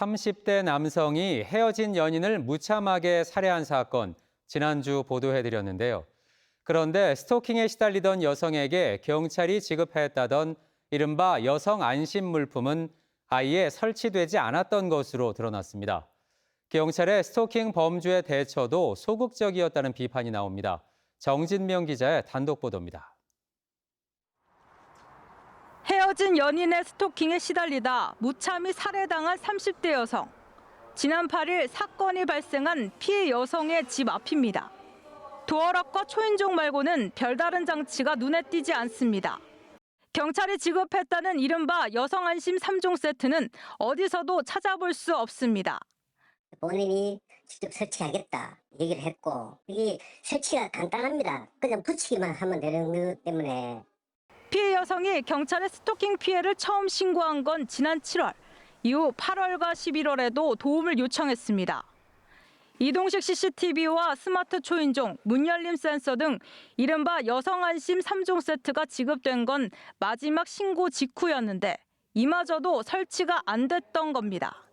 30대 남성이 헤어진 연인을 무참하게 살해한 사건, 지난주 보도해드렸는데요. 그런데 스토킹에 시달리던 여성에게 경찰이 지급했다던 이른바 여성 안심 물품은 아예 설치되지 않았던 것으로 드러났습니다. 경찰의 스토킹 범죄 대처도 소극적이었다는 비판이 나옵니다. 정진명 기자의 단독 보도입니다. 헤어진 연인의 스토킹에 시달리다 무참히 살해당한 30대 여성. 지난 8일 사건이 발생한 피해 여성의 집 앞입니다. 도어락과 초인종 말고는 별다른 장치가 눈에 띄지 않습니다. 경찰이 지급했다는 이른바 여성 안심 3종 세트는 어디서도 찾아볼 수 없습니다. 본인이 직접 설치하겠다 얘기를 했고, 이게 설치가 간단합니다. 그냥 붙이기만 하면 되는 것 때문에. 피해 여성이 경찰에 스토킹 피해를 처음 신고한 건 지난 7월, 이후 8월과 11월에도 도움을 요청했습니다. 이동식 CCTV와 스마트 초인종, 문 열림 센서 등 이른바 여성 안심 3종 세트가 지급된 건 마지막 신고 직후였는데 이마저도 설치가 안 됐던 겁니다.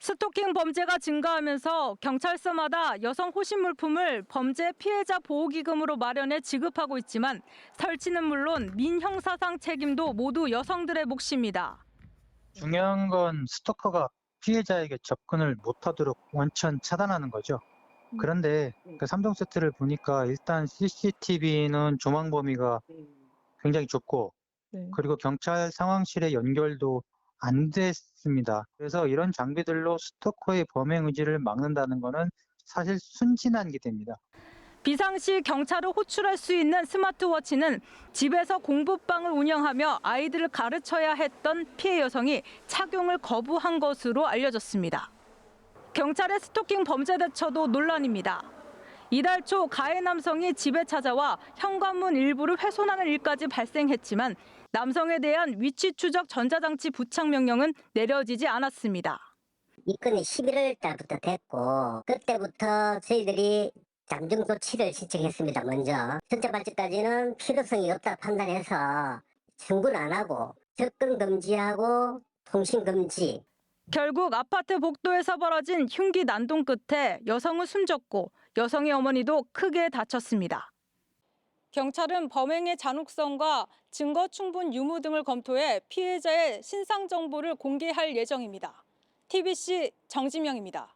스토킹 범죄가 증가하면서 경찰서마다 여성 호신 물품을 범죄 피해자 보호기금으로 마련해 지급하고 있지만 설치는 물론 민형사상 책임도 모두 여성들의 몫입니다. 중요한 건 스토커가 피해자에게 접근을 못하도록 원천 차단하는 거죠. 그런데 그 3종 세트를 보니까 일단 CCTV는 조망 범위가 굉장히 좁고, 그리고 경찰 상황실의 연결도 안 됐습니다. 그래서 이런 장비들로 스토커의 범행 의지를 막는다는 것은 사실 순진한 기대입니다. 비상시 경찰을 호출할 수 있는 스마트워치는 집에서 공부방을 운영하며 아이들을 가르쳐야 했던 피해 여성이 착용을 거부한 것으로 알려졌습니다. 경찰의 스토킹 범죄 대처도 논란입니다. 이달 초 가해 남성이 집에 찾아와 현관문 일부를 훼손하는 일까지 발생했지만 남성에 대한 위치 추적 전자장치 부착 명령은 내려지지 않았습니다. 이 건이 11월 달부터 됐고, 그때부터 저희들이 잠정 조치를 신청했습니다. 먼저 전체 발찌까지는 필요성이 없다 판단해서 청구는 안 하고 접근 금지하고 통신 금지. 결국 아파트 복도에서 벌어진 흉기 난동 끝에 여성은 숨졌고 여성의 어머니도 크게 다쳤습니다. 경찰은 범행의 잔혹성과 증거 충분 유무 등을 검토해 피해자의 신상 정보를 공개할 예정입니다. TBC 정진명입니다.